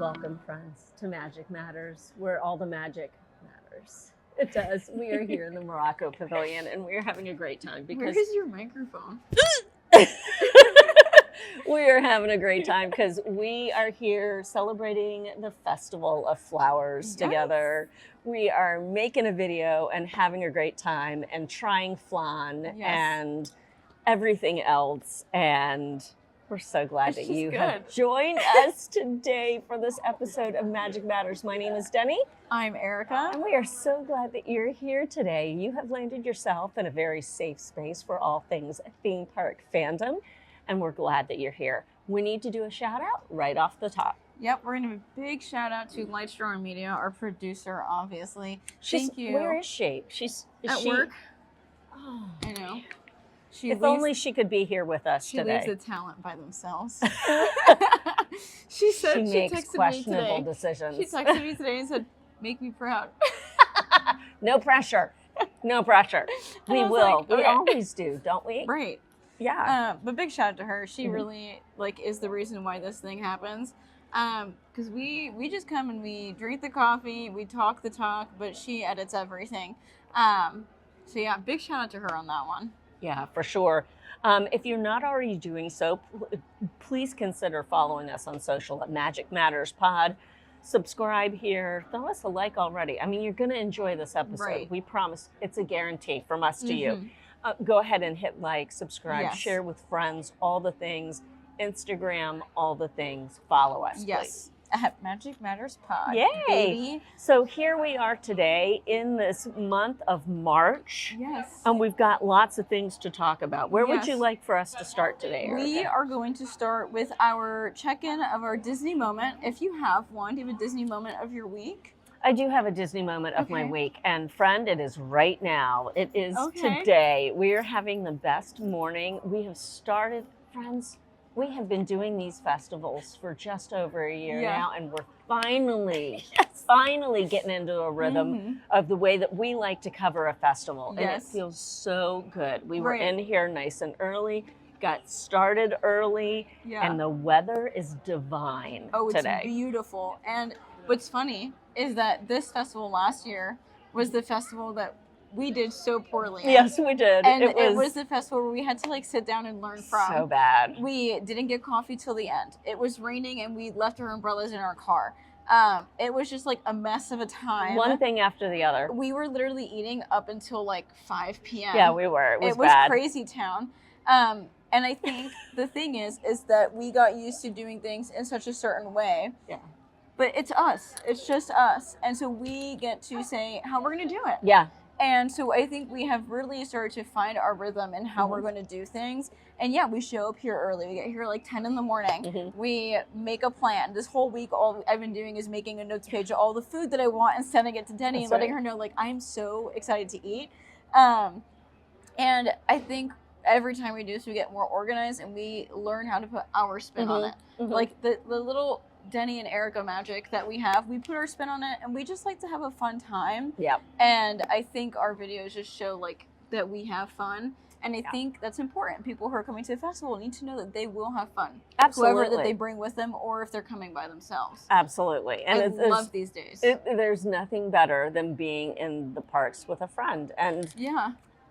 Welcome, friends, to Magic Matters, where all the magic matters. It does. We are here in the Morocco Pavilion, and we are having a great time because where's your microphone? we are having a great time because we are here celebrating the Festival of Flowers together. We are making a video and having a great time and trying flan and everything else. And we're so glad that you have joined us today for this episode of Magic Matters. My name is Deni. I'm Erica. And we are so glad that you're here today. You have landed yourself in a very safe space for all things theme park fandom. And we're glad that you're here. We need to do a shout out right off the top. Yep, we're going to give a big shout out to Lightstrong Media, our producer, obviously. Thank you. Where is she? Is at she... work. Oh, I know. If only she could be here with us today. She leaves the talent by themselves. She said she makes questionable decisions. She texted me today and said, "Make me proud." No pressure. No pressure. We will. Like, okay. We always do, don't we? Right. Yeah. But big shout out to her. She really is the reason why this thing happens. Because we just come and we drink the coffee, we talk the talk, but she edits everything. So yeah, big shout out to her on that one. Yeah, for sure. If you're not already doing so, please consider following us on social at Magic Matters Pod. Subscribe here. Throw us a like already. I mean, you're going to enjoy this episode. Right. We promise. It's a guarantee from us to you. Go ahead and hit like, subscribe, share with friends, all the things. Instagram, all the things. Follow us, please. At Magic Matters Pod. Yay! Baby. So here we are today in this month of March. Yes. And we've got lots of things to talk about. Where would you like for us to start today, Erica? We are going to start with our check-in of our Disney moment. If you have one, do you have a Disney moment of your week? I do have a Disney moment of my week. And friend, it is right now. It is today. We are having the best morning. We have started, friends, we have been doing these festivals for just over a year now, and we're finally getting into a rhythm of the way that we like to cover a festival. And it feels so good. We were in here nice and early, got started early, and the weather is divine today. It's beautiful. And what's funny is that this festival last year was the festival that we did so poorly. Yes, we did. And it was the festival where we had to sit down and learn from. So bad. We didn't get coffee till the end. It was raining and we left our umbrellas in our car. It was just a mess of a time. One thing after the other. We were literally eating up until 5 p.m. Yeah, we were. It was bad. Crazy town. And I think the thing is that we got used to doing things in such a certain way. Yeah. But it's us. It's just us. And so we get to say how we're going to do it. Yeah. And so I think we have really started to find our rhythm and how we're going to do things. And yeah, we show up here early. We get here 10 in the morning. We make a plan. This whole week, all I've been doing is making a notes page of all the food that I want and sending it to Deni and letting her know, I'm so excited to eat. And I think every time we do this, we get more organized and we learn how to put our spin on it. The little Deni and Erica magic that we have, we put our spin on it and we just like to have a fun time. Yeah. And I think our videos just show that we have fun. And I think that's important. People who are coming to the festival need to know that they will have fun. Absolutely. Whoever that they bring with them or if they're coming by themselves. Absolutely. And I love these days. There's nothing better than being in the parks with a friend. And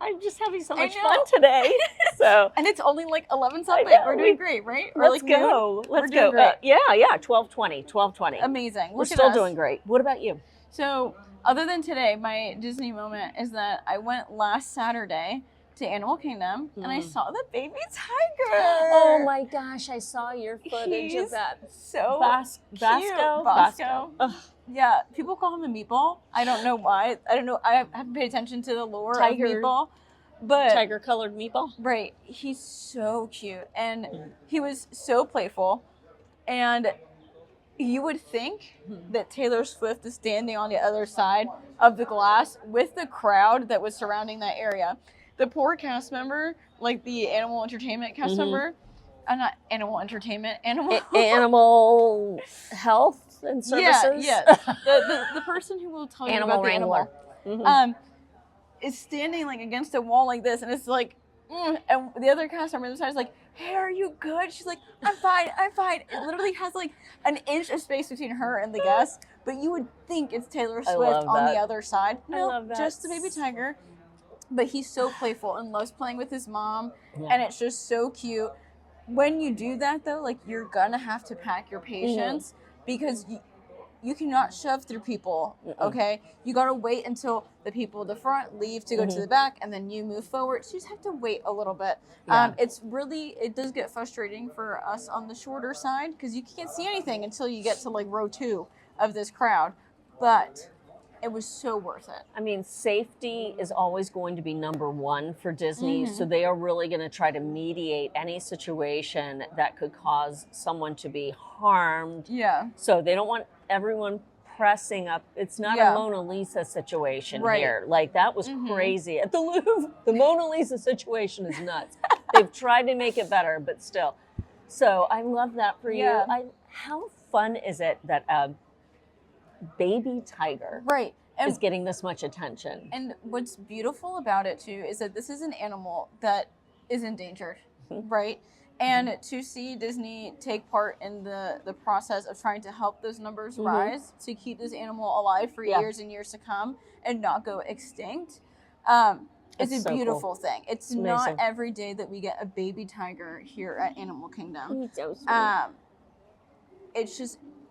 I'm just having so much fun today. So and it's only 11 something. We're doing great, right? Let's go. Let's go. 12:20. Amazing. We're still doing great. What about you? So other than today, my Disney moment is that I went last Saturday to Animal Kingdom and I saw the baby tiger. Oh my gosh, I saw your footage of that. So Bosco. Yeah, people call him a meatball. I don't know why. I don't know. I haven't paid attention to the lore of meatball. But tiger-colored meatball. Right. He's so cute. And he was so playful. And you would think that Taylor Swift is standing on the other side of the glass with the crowd that was surrounding that area. The poor cast member, the animal entertainment cast member, not animal entertainment, animal health and services. Yeah. The person who will tell you about the animal is standing against a wall like this, and it's And the other cast member on the side is like, hey, are you good? She's like, I'm fine. It literally has like an inch of space between her and the guests, but you would think it's Taylor Swift on the other side. No, just the baby tiger. But he's so playful and loves playing with his mom, and it's just so cute. When you do that, though, like, you're gonna have to pack your patience because you cannot shove through people, okay? You gotta wait until the people at the front leave to go to the back, and then you move forward. So you just have to wait a little bit. It does get frustrating for us on the shorter side because you can't see anything until you get to like row 2 of this crowd. But it was so worth it. I mean, safety is always going to be number one for Disney, so they are really going to try to mediate any situation that could cause someone to be harmed. Yeah. So they don't want everyone pressing up. It's not a Mona Lisa situation here. Like, that was crazy. At the Louvre, the Mona Lisa situation is nuts. They've tried to make it better, but still. So I love that for you. How fun is it that baby tiger is getting this much attention? And what's beautiful about it too is that this is an animal that is endangered, right? And to see Disney take part in the process of trying to help those numbers rise to keep this animal alive for years and years to come and not go extinct, is a beautiful thing. It's not every day that we get a baby tiger here at Animal Kingdom. So sweet.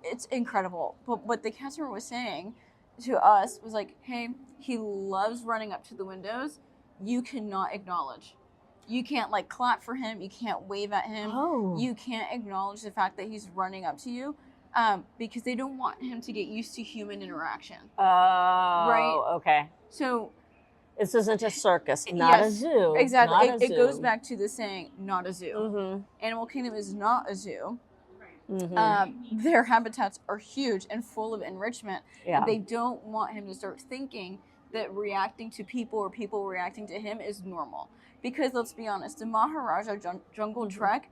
It's incredible. But what the cast member was saying to us was like, hey, he loves running up to the windows. You cannot acknowledge. You can't like clap for him. You can't wave at him. You can't acknowledge the fact that he's running up to you because they don't want him to get used to human interaction. Right? Okay. So this isn't a circus, not a zoo. Exactly. It goes back to the saying, not a zoo. Animal Kingdom is not a zoo. Their habitats are huge and full of enrichment. They don't want him to start thinking that reacting to people or people reacting to him is normal. Because let's be honest, the Maharaja Jungle Trek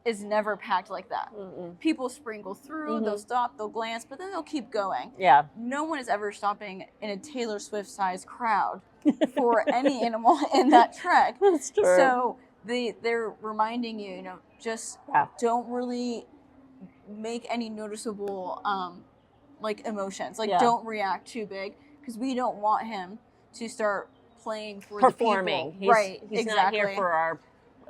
is never packed like that. People sprinkle through, they'll stop, they'll glance, but then they'll keep going. No one is ever stopping in a Taylor Swift-sized crowd for any animal in that trek. That's true. So they're reminding you, just don't really make any noticeable like emotions. Like don't react too big because we don't want him to start playing for performing. The people. He's not here for our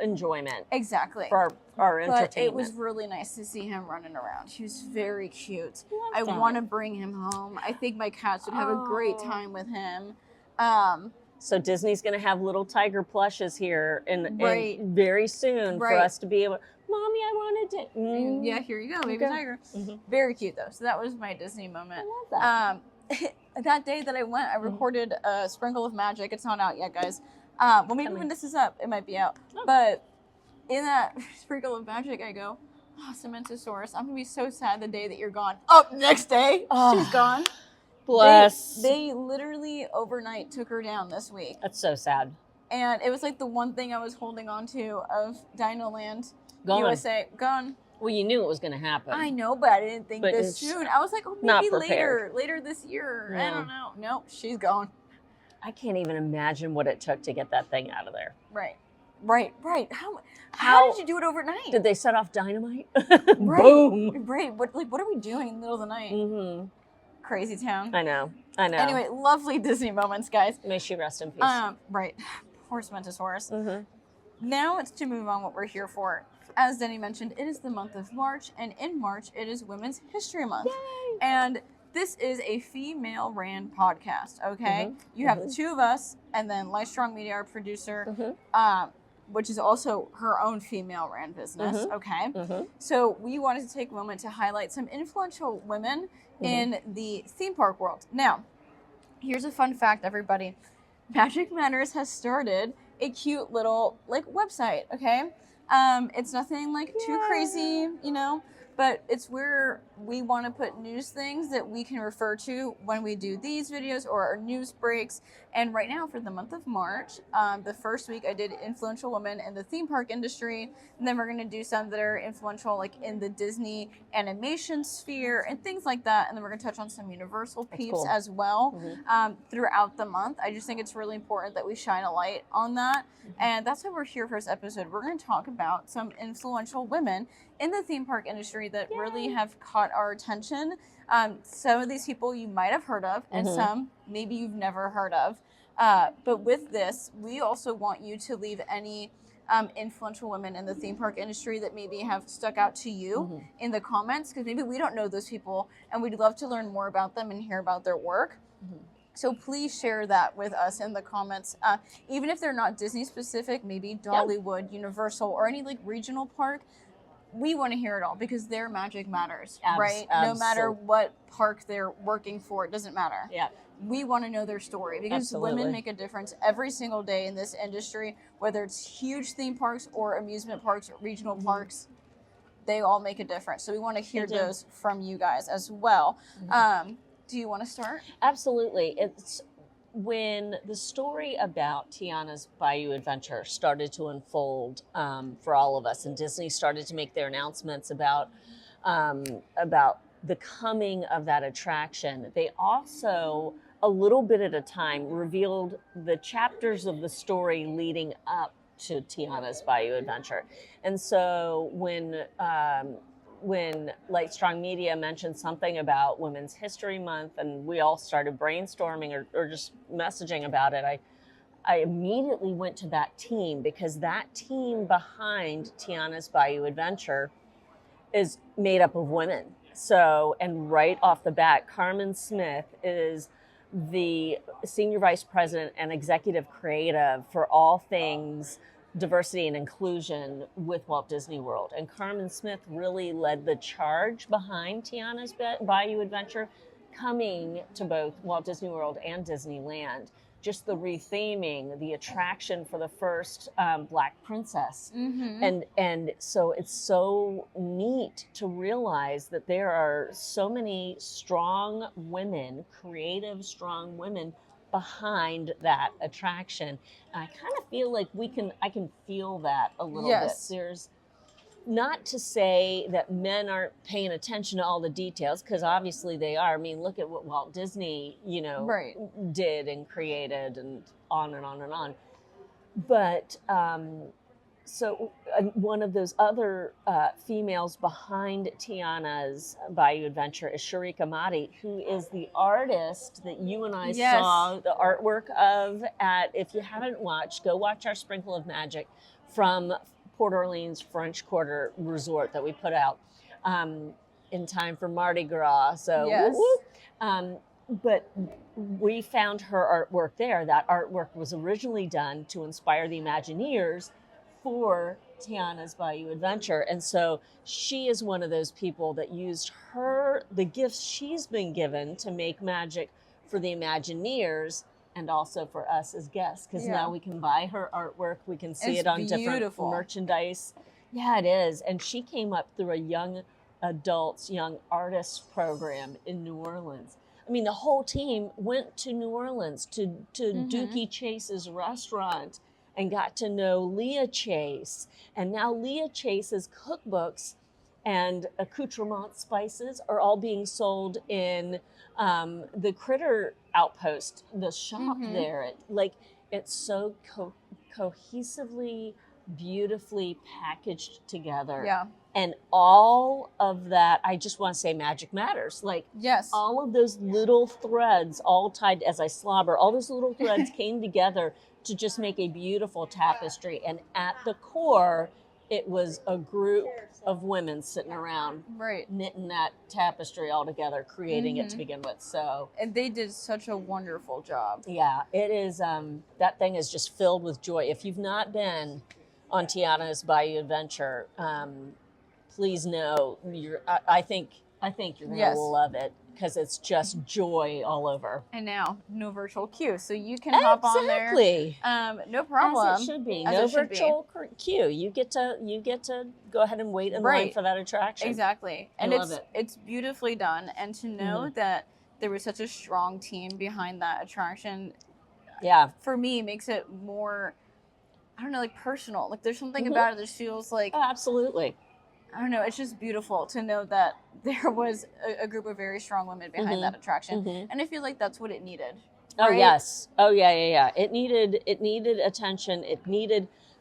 enjoyment. Exactly. For our entertainment. But it was really nice to see him running around. He was very cute. I want to bring him home. I think my cats would have a great time with him. So Disney's going to have little tiger plushes here in very soon for us to be able. Mommy, I wanted to. Yeah, here you go, baby tiger. Very cute though. So that was my Disney moment. I love that. That day that I went, I recorded a Sprinkle of Magic. It's not out yet, guys. Well, maybe when this is up, it might be out. But in that Sprinkle of Magic, I go, Cementosaurus, I'm going to be so sad the day that you're gone. Next day, she's gone. Bless. They literally overnight took her down this week. That's so sad. And it was like the one thing I was holding on to of Dino Land USA. Gone. Well, you knew it was going to happen. I know, but I didn't think this soon. I was like, maybe later this year. I don't know. Nope, she's gone. I can't even imagine what it took to get that thing out of there. Right. How did you do it overnight? Did they set off dynamite? Boom. Right. What are we doing in the middle of the night? Crazy town. I know. Anyway, lovely Disney moments, guys. May she rest in peace. Right. Poor Cementosaurus. Now it's to move on what we're here for. As Deni mentioned, it is the month of March, and in March, it is Women's History Month. Yay! And this is a female-ran podcast, okay? You have the two of us, and then Life Strong Media, our producer, which is also her own female-ran business, okay? So we wanted to take a moment to highlight some influential women in the theme park world. Now, here's a fun fact, everybody. Magic Matters has started a cute little website, okay? It's nothing too crazy, but it's where we want to put news things that we can refer to when we do these videos or our news breaks. And right now for the month of March, the first week I did influential women in the theme park industry. And then we're going to do some that are influential like in the Disney animation sphere and things like that. And then we're going to touch on some Universal peeps as well throughout the month. I just think it's really important that we shine a light on that. And that's why we're here for this episode. We're going to talk about some influential women in the theme park industry that really have caught our attention. Some of these people you might have heard of and some maybe you've never heard of. But with this, we also want you to leave any influential women in the theme park industry that maybe have stuck out to you in the comments, because maybe we don't know those people and we'd love to learn more about them and hear about their work. So please share that with us in the comments. Even if they're not Disney specific, maybe Dollywood, Universal, or any like regional park, we want to hear it all because their magic matters, right? No matter what park they're working for, it doesn't matter. Yeah. We want to know their story because women make a difference every single day in this industry, whether it's huge theme parks or amusement parks or regional parks, they all make a difference. So we want to hear those from you guys as well. Do you want to start? Absolutely. It's when the story about Tiana's Bayou Adventure started to unfold for all of us, and Disney started to make their announcements about the coming of that attraction, they also, a little bit at a time, revealed the chapters of the story leading up to Tiana's Bayou Adventure. And so when Light Strong Media mentioned something about Women's History Month and we all started brainstorming or just messaging about it, I immediately went to that team, because that team behind Tiana's Bayou Adventure is made up of women. So, and right off the bat, Carmen Smith is the Senior Vice President and Executive Creative for all things diversity and inclusion with Walt Disney World. And Carmen Smith really led the charge behind Tiana's Bayou Adventure, coming to both Walt Disney World and Disneyland. Just the retheming, the attraction for the first Black Princess. And so it's so neat to realize that there are so many strong women, creative, strong women behind that attraction. And I kind of feel like I can feel that a little bit. There's not to say that men aren't paying attention to all the details, because obviously they are. I mean, look at what Walt Disney, did and created, and on and on and on. But so one of those other females behind Tiana's Bayou Adventure is Sharika Mahdi, who is the artist that you and I saw the artwork of at, if you haven't watched, go watch our Sprinkle of Magic from Port Orleans French Quarter Resort that we put out in time for Mardi Gras. So, but we found her artwork there. That artwork was originally done to inspire the Imagineers for Tiana's Bayou Adventure. And so she is one of those people that used the gifts she's been given to make magic for the Imagineers and also for us as guests, because now we can buy her artwork. We can see it on different merchandise. Yeah, it is. And she came up through a young adults, young artists program in New Orleans. I mean, the whole team went to New Orleans to Dookie Chase's restaurant and got to know Leah Chase. And now Leah Chase's cookbooks and accoutrement spices are all being sold in the Critter Outpost, the shop there. It's so cohesively, beautifully packaged together. Yeah. And all of that, I just want to say magic matters. All of those little threads all tied, as I slobber, all those little threads came together to just make a beautiful tapestry. And at the core, it was a group of women sitting around knitting that tapestry all together, creating it to begin with. So, and they did such a wonderful job. Yeah, it is. That thing is just filled with joy. If you've not been on Tiana's Bayou Adventure, please know I think you're gonna love it, because it's just joy all over. And now, no virtual queue, so you can hop on there. No problem. As it should be. No virtual queue. You get to go ahead and wait in line for that attraction. Exactly. And it's beautifully done. And to know that there was such a strong team behind that attraction, for me, makes it more, I don't know, like personal. Like there's something about it that feels like, absolutely. I don't know, it's just beautiful to know that there was a group of very strong women behind that attraction. And I feel like that's what it needed. Right? Oh, yes. Oh, yeah. It needed attention.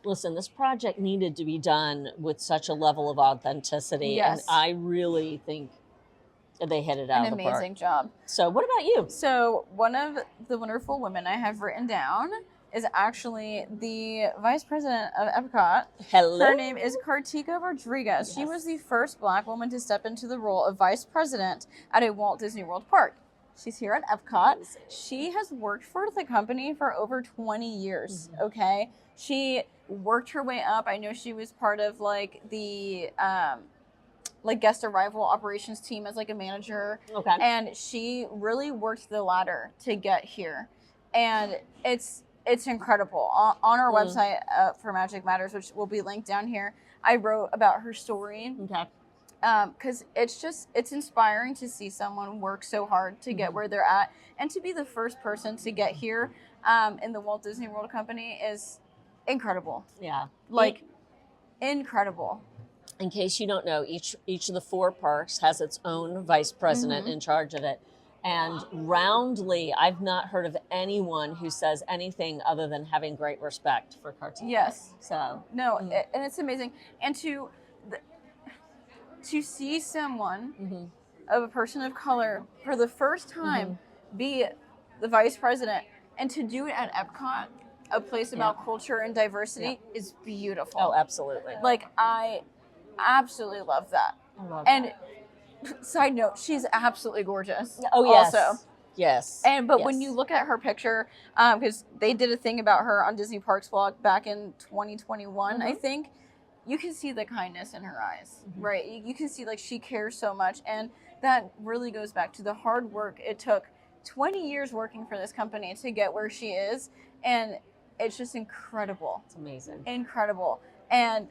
Listen, this project needed to be done with such a level of authenticity. Yes. And I really think they hit it out of the park. An amazing job. So what about you? So one of the wonderful women I have written down is actually the vice president of Epcot. Hello. Her name is Kartika Rodriguez. Yes. She was the first Black woman to step into the role of vice president at a Walt Disney World park. She's here at Epcot. She has worked for the company for over 20 years, okay? She worked her way up. I know she was part of like the guest arrival operations team as like a manager. Okay. And she really worked the ladder to get here. And it's incredible. On our website for Magic Matters, which will be linked down here, I wrote about her story. Okay. Because it's inspiring to see someone work so hard to get where they're at, and to be the first person to get here in the Walt Disney World Company is incredible. Yeah. Like, incredible. In case you don't know, each of the 4 parks has its own vice president in charge of it. And roundly, I've not heard of anyone who says anything other than having great respect for Kartika. Yes. So. No, and it's amazing. And to see someone of a person of color for the first time be the vice president, and to do it at Epcot, a place about culture and diversity, is beautiful. Oh, absolutely. Like, I absolutely love that. I love and that. Side note, she's absolutely gorgeous. Oh, yes. Also. Yes. But when you look at her picture, because they did a thing about her on Disney Parks Vlog back in 2021, I think, you can see the kindness in her eyes, right? You can see like she cares so much. And that really goes back to the hard work it took 20 years working for this company to get where she is. And it's just incredible. It's amazing. Incredible. And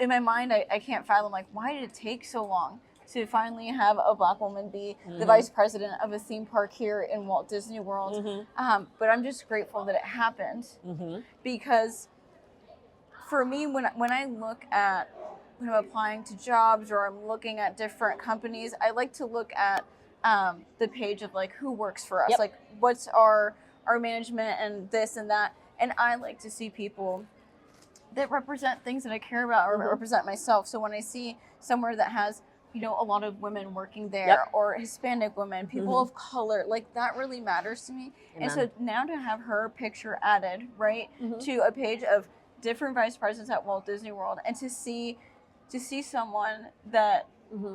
in my mind, I can't fathom, like, why did it take so long to finally have a Black woman be the vice president of a theme park here in Walt Disney World? But I'm just grateful that it happened, because for me, when I look at, when I'm applying to jobs or I'm looking at different companies, I like to look at the page of like who works for us, like what's our management and this and that. And I like to see people that represent things that I care about or represent myself. So when I see somewhere that has, you know, a lot of women working there or Hispanic women, people of color, like that really matters to me. Amen. And so now to have her picture added, right, to a page of different vice presidents at Walt Disney World, and to see someone that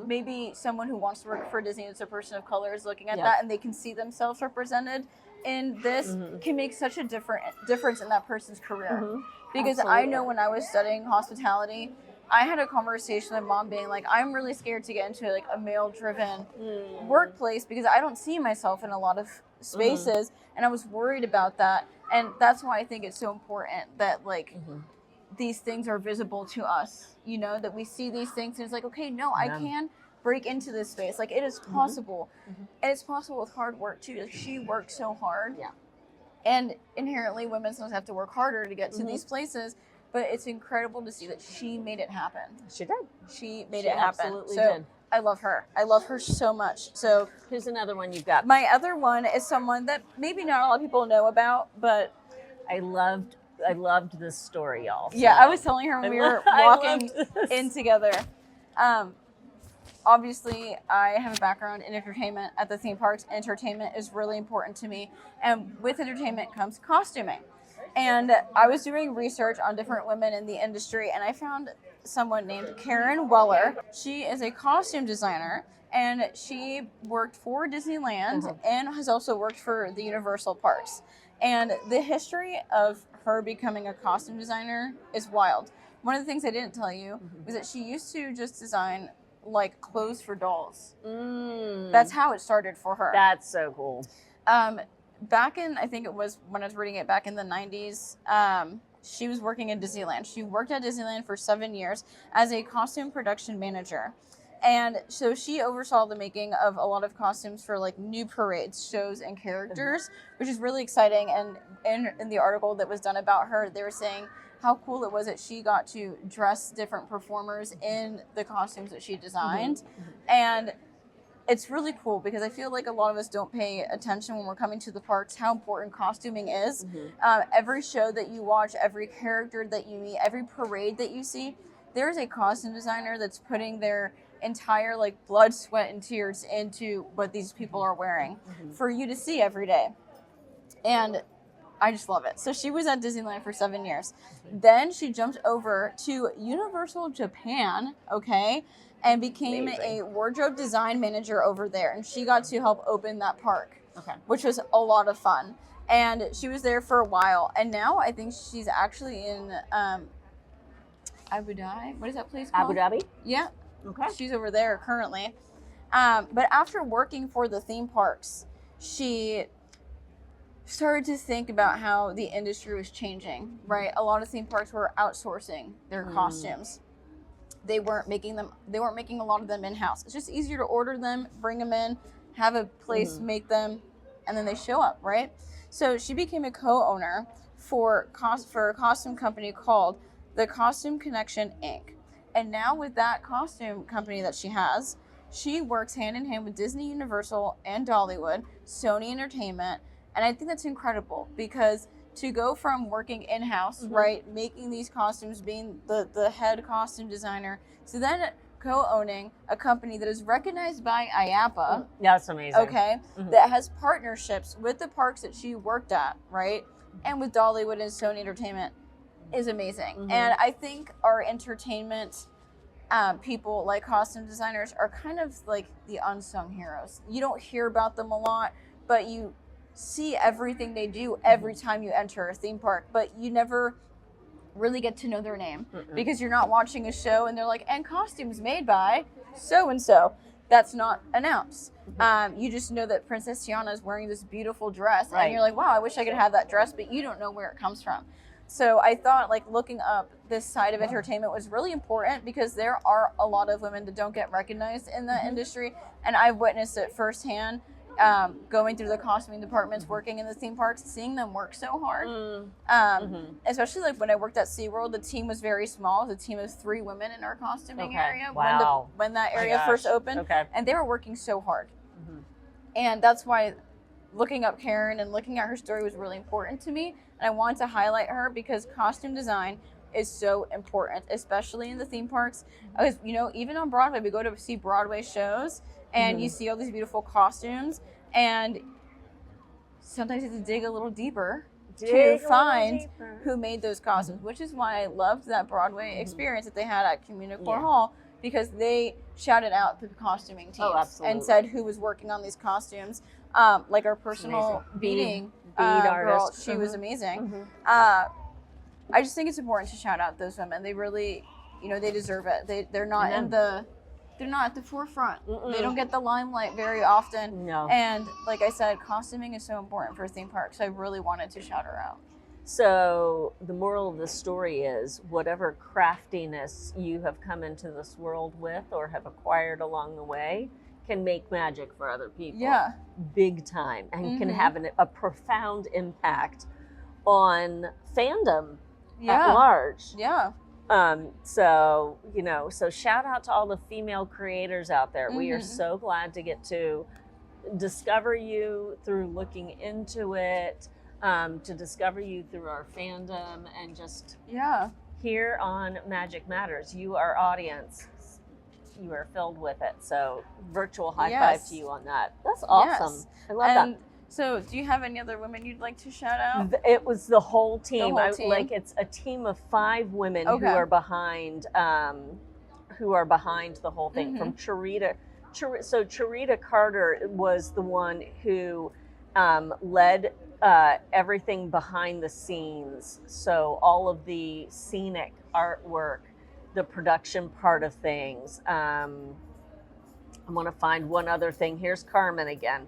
maybe someone who wants to work for Disney as a person of color is looking at that, and they can see themselves represented in this, can make such a difference in that person's career. Because I know when I was studying hospitality, I had a conversation with mom being like, I'm really scared to get into like a male-driven workplace because I don't see myself in a lot of spaces, and I was worried about that. And that's why I think it's so important that like these things are visible to us, you know, that we see these things and it's like, okay, no, I can break into this space. Like, it is possible. And it's possible with hard work too. Like, she worked so hard. Yeah. And inherently women sometimes have to work harder to get to these places, but it's incredible to see that she made it happen. She did. She made it happen. Absolutely so did. I love her. I love her so much. So who's another one you've got? My other one is someone that maybe not a lot of people know about, but I loved this story, y'all. So. Yeah, I was telling her when we were walking in together. Obviously, I have a background in entertainment at the theme parks. Entertainment is really important to me. And with entertainment comes costuming. And I was doing research on different women in the industry, and I found someone named Karen Weller. She is a costume designer, and she worked for Disneyland and has also worked for the Universal Parks. And the history of her becoming a costume designer is wild. One of the things I didn't tell you was that she used to just design like clothes for dolls. Mm. That's how it started for her. That's so cool. Back in, I think it was when I was reading it back in the 90s, she was working at Disneyland. She worked at Disneyland for 7 years as a costume production manager. And so she oversaw the making of a lot of costumes for like new parades, shows, and characters, which is really exciting. And in the article that was done about her, they were saying how cool it was that she got to dress different performers in the costumes that she designed. And it's really cool because I feel like a lot of us don't pay attention when we're coming to the parks how important costuming is. Every show that you watch, every character that you meet, every parade that you see, there's a costume designer that's putting their entire like blood, sweat, and tears into what these people are wearing for you to see every day. And I just love it. So she was at Disneyland for 7 years. Then she jumped over to Universal Japan, okay, and became a wardrobe design manager over there. And she got to help open that park, which was a lot of fun. And she was there for a while. And now I think she's actually in Abu Dhabi. What is that place called? Abu Dhabi? Yeah. Okay. She's over there currently. But after working for the theme parks, she started to think about how the industry was changing, right? A lot of theme parks were outsourcing their costumes. They weren't making a lot of them in-house. It's just easier to order them, bring them in, have a place make them, and then they show up, right? So she became a co-owner for a costume company called the Costume Connection Inc. And now with that costume company that she has, she works hand in hand with Disney, Universal, and Dollywood, Sony Entertainment. And I think that's incredible because to go from working in-house, right, making these costumes, being the head costume designer, to then co-owning a company that is recognized by IAPA. That's amazing. Okay, that has partnerships with the parks that she worked at, right, and with Dollywood and Sony Entertainment is amazing. And I think our entertainment people, like costume designers, are kind of like the unsung heroes. You don't hear about them a lot, but you see everything they do every time you enter a theme park, but you never really get to know their name because you're not watching a show and they're like, and costumes made by so and so. That's not announced. You just know that Princess Tiana is wearing this beautiful dress, and you're like, wow, I wish I could have that dress, but you don't know where it comes from. So I thought like looking up this side of entertainment was really important because there are a lot of women that don't get recognized in the industry, and I've witnessed it firsthand. Going through the costuming departments, working in the theme parks, seeing them work so hard. Especially like when I worked at SeaWorld, the team was very small. It was a team of 3 women in our costuming area when that area first opened. And they were working so hard. And that's why looking up Karen and looking at her story was really important to me. And I wanted to highlight her because costume design is so important, especially in the theme parks. Because, you know, even on Broadway, we go to see Broadway shows and you see all these beautiful costumes, and sometimes you have to dig a little deeper to find who made those costumes, which is why I loved that Broadway experience that they had at Communicore Hall, because they shouted out the costuming teams and said who was working on these costumes. Like our personal bead girl, she was amazing. I just think it's important to shout out those women. They really, you know, they deserve it. They're not they're not at the forefront. They don't get the limelight very often. No. And like I said, costuming is so important for theme parks. So I really wanted to shout her out. So the moral of the story is whatever craftiness you have come into this world with or have acquired along the way can make magic for other people. Yeah. Big time. And can have a profound impact on fandom at large. Yeah. So, you know, so shout out to all the female creators out there. We are so glad to get to discover you through looking into it, to discover you through our fandom, and just here on Magic Matters, you, our audience, you are filled with it. So virtual high five to you on that. That's awesome. I love that. So do you have any other women you'd like to shout out? It was the whole team. Like it's a team of 5 women who are behind the whole thing. From Charita. So Charita Carter was the one who led everything behind the scenes. So all of the scenic artwork, the production part of things. I want to find one other thing. Here's Carmen again.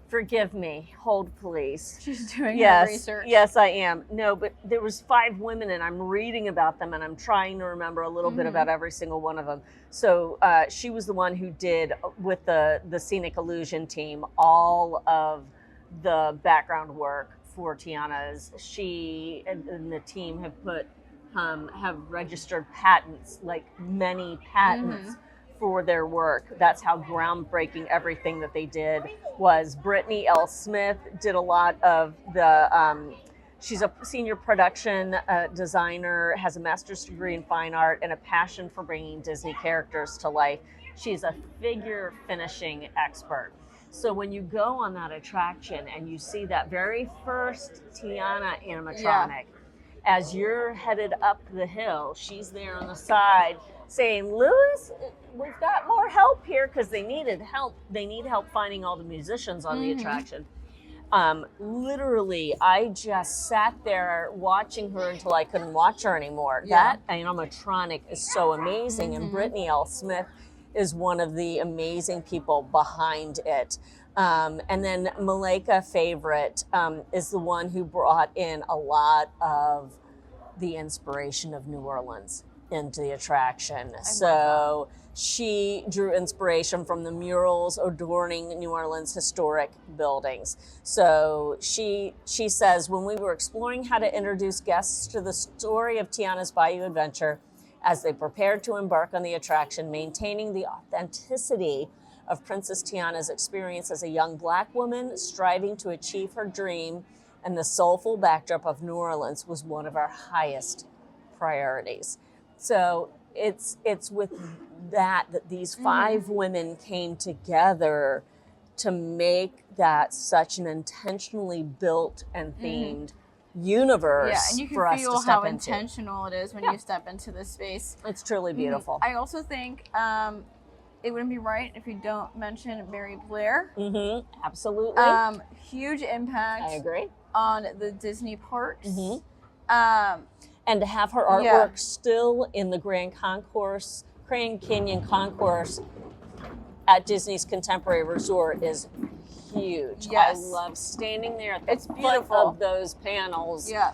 Forgive me. Hold, please. She's doing her research. Yes, I am. No, but there was 5 women, and I'm reading about them, and I'm trying to remember a little bit about every single one of them. So she was the one who did, with the Scenic Illusion team, all of the background work for Tiana's. She and the team have registered patents, like many patents. For their work. That's how groundbreaking everything that they did was. Brittany L. Smith did a lot of the, she's a senior production designer, has a master's degree in fine art and a passion for bringing Disney characters to life. She's a figure finishing expert. So when you go on that attraction and you see that very first Tiana animatronic, as you're headed up the hill, she's there on the side saying, Lewis, we've got more help here, because they needed help. They need help finding all the musicians on the attraction. Literally, I just sat there watching her until I couldn't watch her anymore. That animatronic is so amazing, and Brittany L. Smith is one of the amazing people behind it. And then Malika Favorite is the one who brought in a lot of the inspiration of New Orleans into the attraction. So she drew inspiration from the murals adorning New Orleans historic buildings. So she says, when we were exploring how to introduce guests to the story of Tiana's Bayou Adventure as they prepared to embark on the attraction, maintaining the authenticity of Princess Tiana's experience as a young Black woman striving to achieve her dream, and the soulful backdrop of New Orleans was one of our highest priorities. So it's with that these 5 women came together to make that such an intentionally built and themed universe. Yeah, and you can feel how intentional it is when you step into this space. It's truly beautiful. I also think it wouldn't be right if you don't mention Mary Blair. Absolutely. Huge impact. I agree. On the Disney parks. And to have her artwork still in the Grand Canyon Concourse at Disney's Contemporary Resort is huge. Yes. I love standing there at the It's beautiful. foot of those panels. Yeah.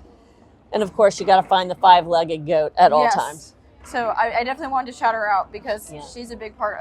And of course, you got to find the 5-legged goat at all times. So I definitely wanted to shout her out, because she's a big part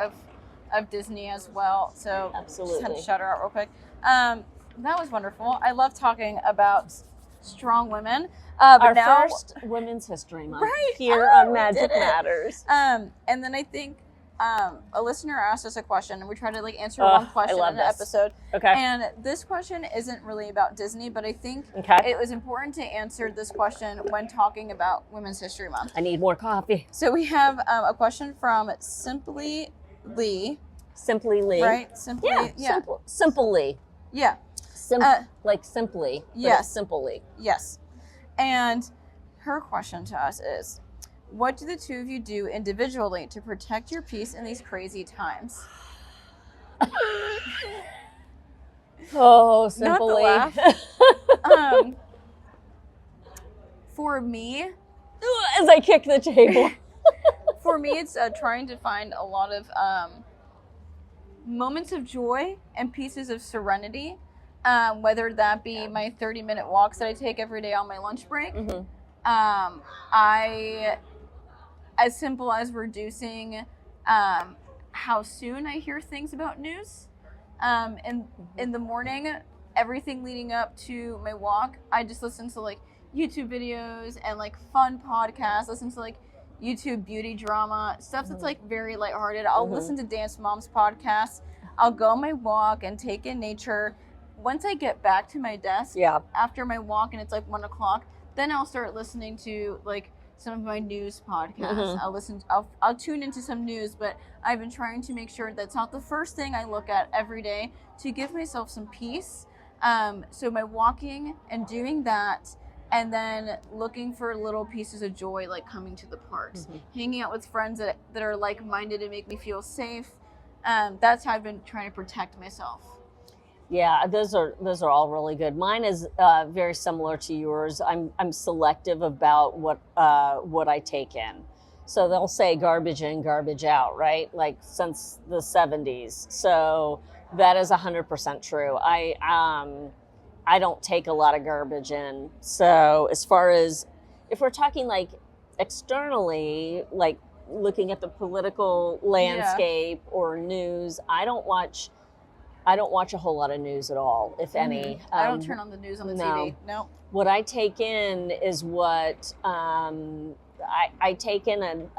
of Disney as well. So absolutely, just had to shout her out real quick. That was wonderful. I love talking about strong women. Our first Women's History Month here on Magic Matters. And then I think a listener asked us a question, and we tried to answer one question in an episode. Okay. And this question isn't really about Disney, but I think it was important to answer this question when talking about Women's History Month. I need more coffee. So we have a question from Simply Lee. Simply Lee. Right? Simply. Yeah. Simple Lee. Yeah. Like simply. Yes. Simply. Yes. And her question to us is, what do the two of you do individually to protect your peace in these crazy times? Oh, simply. Not the laugh. For me, as I kick the table. For me, it's trying to find a lot of moments of joy and pieces of serenity, whether that be my 30-minute walks that I take every day on my lunch break. As simple as reducing how soon I hear things about news. In the morning, everything leading up to my walk, I just listen to YouTube videos and fun podcasts, listen to YouTube beauty drama, stuff that's very lighthearted. I'll listen to Dance Moms podcasts. I'll go on my walk and take in nature. Once I get back to my desk after my walk and it's 1 o'clock, then I'll start listening to some of my news podcasts. I'll tune into some news, but I've been trying to make sure that's not the first thing I look at every day, to give myself some peace. So my walking and doing that, and then looking for little pieces of joy, like coming to the parks, hanging out with friends that are like-minded and make me feel safe. That's how I've been trying to protect myself. Yeah, those are all really good. Mine is very similar to yours. I'm selective about what I take in. So they'll say garbage in, garbage out, right? Like since the 70s. So that is 100% true. I don't take a lot of garbage in. So as far as if we're talking like externally, like looking at the political landscape or news, I don't watch a whole lot of news at all, if any. I don't turn on the news on the TV. No. What I take in is what I take in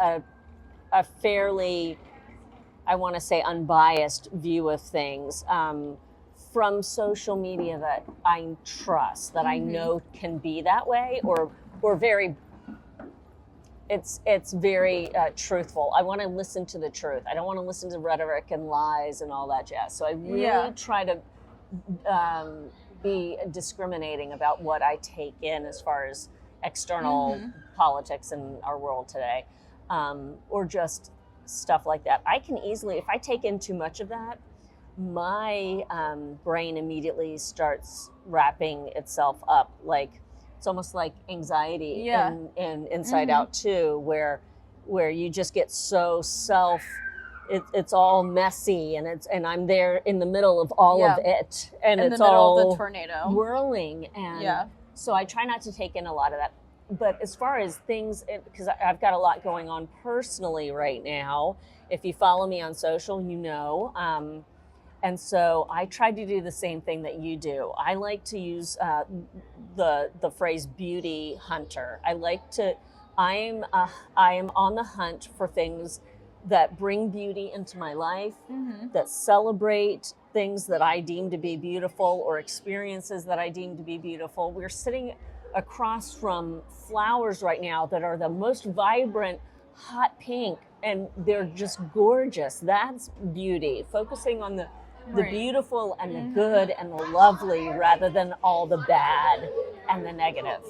a fairly, I want to say, unbiased view of things from social media that I trust, that I know can be that way, or very. It's very truthful. I want to listen to the truth. I don't want to listen to rhetoric and lies and all that jazz. So I really try to be discriminating about what I take in as far as external politics in our world today, or just stuff like that. I can easily, if I take in too much of that, my brain immediately starts wrapping itself up. Like it's almost like anxiety and Inside Out too, where you just get so it's all messy, and I'm there in the middle of all of it, and in it's the middle all of the tornado whirling, and so I try not to take in a lot of that. But as far as things, because I've got a lot going on personally right now, if you follow me on social, you know, and so I try to do the same thing that you do. I like to use the phrase beauty hunter. I am on the hunt for things that bring beauty into my life, that celebrate things that I deem to be beautiful, or experiences that I deem to be beautiful. We're sitting across from flowers right now that are the most vibrant, hot pink, and they're just gorgeous. That's beauty. Focusing on the beautiful and the good and the lovely, rather than all the bad and the negative.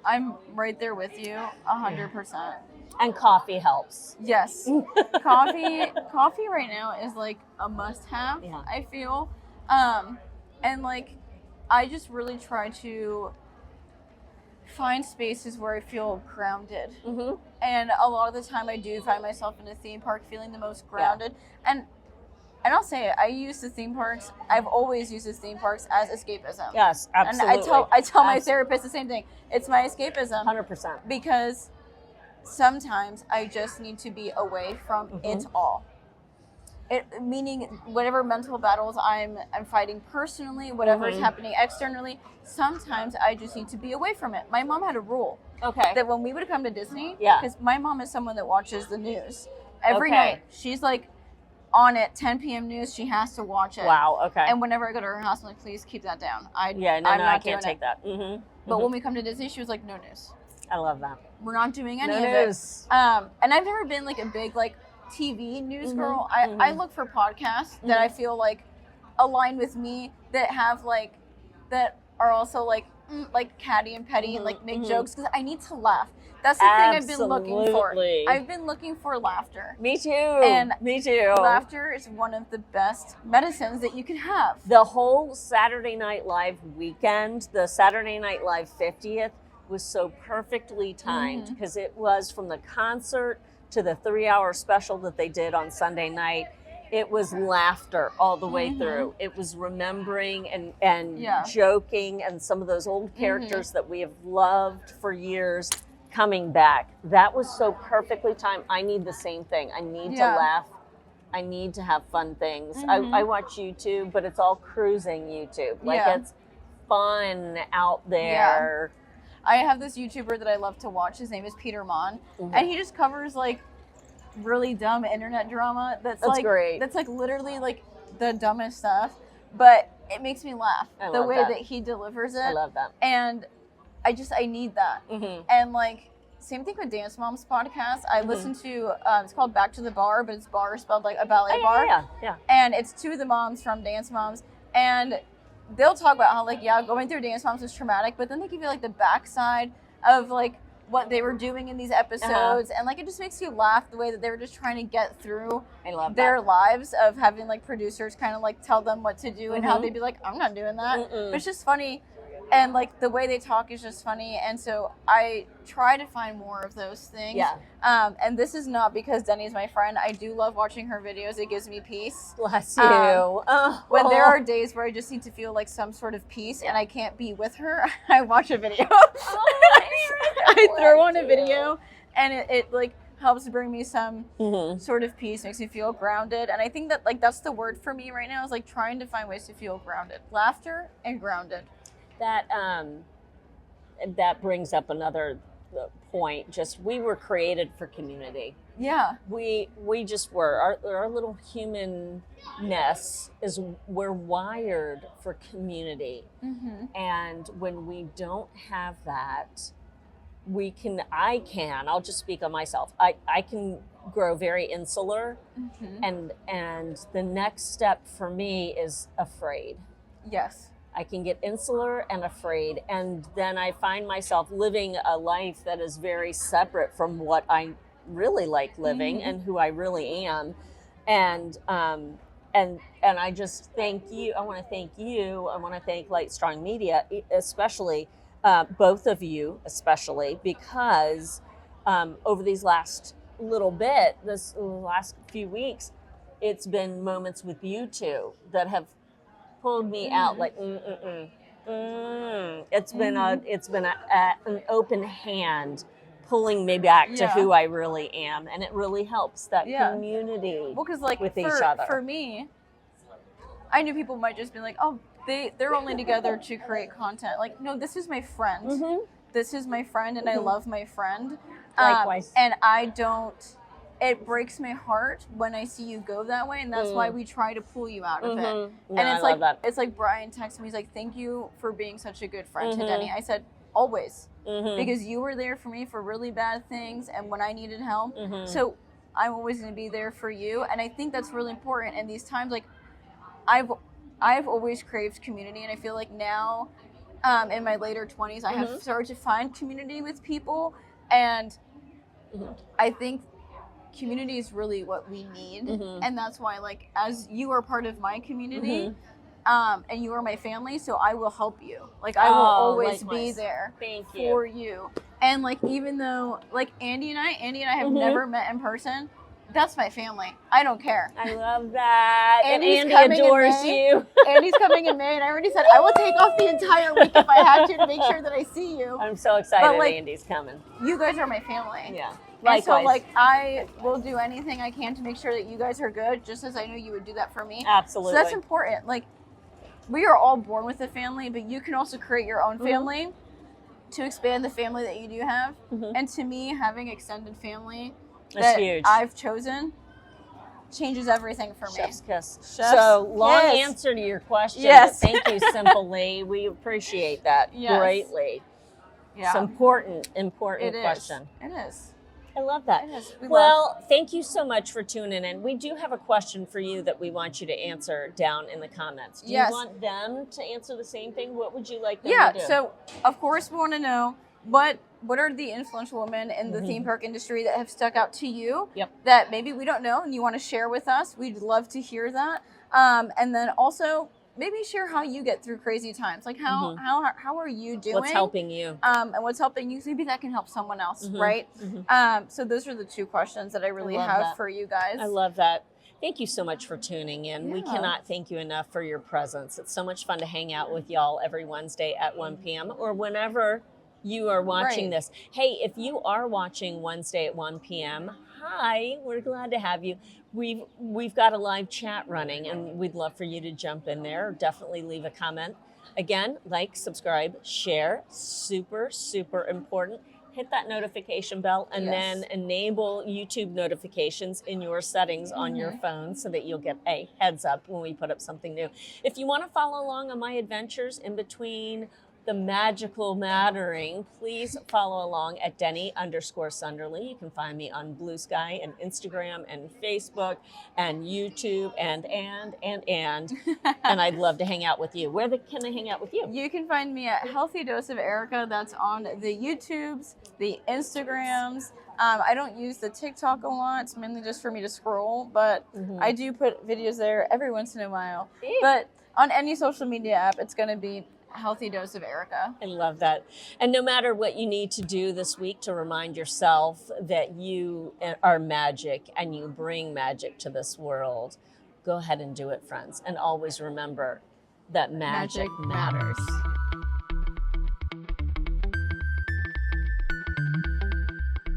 I'm right there with you, 100%. And coffee helps. Yes. Coffee right now is like a must-have, I feel. And like, I just really try to find spaces where I feel grounded. And a lot of the time I do find myself in a theme park feeling the most grounded. And I'll say it, I use the theme parks, I've always used the theme parks as escapism. Yes, absolutely. And I tell my therapist the same thing. It's my escapism. 100%. Because sometimes I just need to be away from it all. Meaning whatever mental battles I'm fighting personally, whatever's happening externally, sometimes I just need to be away from it. My mom had a rule. That when we would come to Disney, because my mom is someone that watches the news every night. She's like on it, 10 p.m. news, she has to watch it. Wow, okay. And whenever I go to her house, I'm like, please keep that down. I can't take that. But when we come to Disney, she was like, no news. I love that. We're not doing any of news. it. And I've never been like a big like TV news girl. I look for podcasts that I feel like align with me, that have like, that are also like catty and petty and like make jokes, because I need to laugh. That's the thing I've been looking for. I've been looking for laughter. Me too. And me too. Laughter is one of the best medicines that you can have. The whole Saturday Night Live weekend, the Saturday Night Live 50th, was so perfectly timed, because it was from the concert to the 3-hour special that they did on Sunday night. It was laughter all the way through. It was remembering and joking, and some of those old characters that we have loved for years coming back. That was so perfectly timed. I need the same thing. I need to laugh. I need to have fun things. I watch YouTube, but it's all cruising YouTube. Like it's fun out there. I have this YouTuber that I love to watch. His name is Peter Mon, and he just covers like really dumb internet drama. That's like great. That's like literally like the dumbest stuff, but it makes me laugh. The way that he delivers it. I love that. And I need that. And like, same thing with Dance Moms podcast. I listen to, it's called Back to the Bar, but it's bar spelled like a ballet bar. Yeah. And it's two of the moms from Dance Moms. And they'll talk about how like, going through Dance Moms was traumatic, but then they give you like the backside of like what they were doing in these episodes. And like, it just makes you laugh the way that they were just trying to get through their lives of having like producers kind of like tell them what to do and how they'd be like, I'm not doing that. But it's just funny and like the way they talk is just funny, and so I try to find more of those things. Yeah. And this is not because Deni's my friend. I do love watching her videos. It gives me peace. Bless you. When there are days where I just need to feel like some sort of peace and I can't be with her, I watch a video. I throw on a video, and it like helps bring me some sort of peace, makes me feel grounded. And I think that like that's the word for me right now, is like trying to find ways to feel grounded. Laughter and grounded. That brings up another point. Just we were created for community. Yeah. We just were. Our little humanness is, we're wired for community. And when we don't have that, I'll just speak on myself. I can grow very insular, and the next step for me is afraid. Yes. I can get insular and afraid, and then I find myself living a life that is very separate from what I really like living and who I really am. And I just thank you. I want to thank you. I want to thank Light Strong Media, especially both of you, especially because over these last last few weeks, it's been moments with you two that have pulled me out like It's been an open hand pulling me back to who I really am, and it really helps that community. Well, because like with each other. For me, I knew people might just be like, oh, they're only together to create content. Like, no, this is my friend. This is my friend, and I love my friend. Likewise. And I don't. It breaks my heart when I see you go that way, and that's why we try to pull you out of it. No, And it's like Brian texted me. He's like, "Thank you for being such a good friend to Deni." I said, "Always," because you were there for me for really bad things, and when I needed help. So I'm always going to be there for you, and I think that's really important in these times. Like, I've always craved community, and I feel like now, in my later 20s, I have started to find community with people, and I think community is really what we need, and that's why, like, as you are part of my community, and you are my family, so I will help you. Like, I will always be there for you. And like, even though like Andy and I have never met in person, that's my family. I don't care. I love that. Andy's and Andy adores you. Andy's coming in May, and I already said I will take off the entire week if I had to make sure that I see you. I'm so excited But, like, Andy's coming. You guys are my family. Yeah. And so, like, I will do anything I can to make sure that you guys are good, just as I know you would do that for me. Absolutely. So that's important. Like, we are all born with a family, but you can also create your own family to expand the family that you do have. And to me, having extended family that's huge. I've chosen changes everything for me. Chef's kiss. Chef's so long kiss. answer to your question. Yes. But thank you, Simple Lee. We appreciate that greatly. Yeah. It's important question. It is. I love that. It is. Thank you so much for tuning in. We do have a question for you that we want you to answer down in the comments. Do you want them to answer the same thing? What would you like them to do? Yeah, so of course we want to know what are the influential women in the theme park industry that have stuck out to you that maybe we don't know and you want to share with us. We'd love to hear that. And then also maybe share how you get through crazy times. Like how are you doing? What's helping you? And what's helping you? So maybe that can help someone else, right? So those are the two questions that I really have for you guys. I love that. Thank you so much for tuning in. We cannot thank you enough for your presence. It's so much fun to hang out with y'all every Wednesday at 1 p.m. or whenever you are watching this. Hey, if you are watching Wednesday at 1 p.m., hi, we're glad to have you. We've got a live chat running, and we'd love for you to jump in there. Definitely leave a comment. Again, like, subscribe, share. Super, super important. Hit that notification bell, and then enable YouTube notifications in your settings on your phone so that you'll get a heads up when we put up something new. If you want to follow along on my adventures in between the magical mattering, please follow along at Deni_Sunderly. You can find me on Blue Sky and Instagram and Facebook and YouTube and I'd love to hang out with you. Where can I hang out with you? You can find me at Healthy Dose of Erica. That's on the YouTubes, the Instagrams. I don't use the TikTok a lot. It's mainly just for me to scroll, but I do put videos there every once in a while. But on any social media app, it's going to be healthy dose of Erica. I love that. And no matter what you need to do this week to remind yourself that you are magic and you bring magic to this world, go ahead and do it, friends. And always remember that magic matters.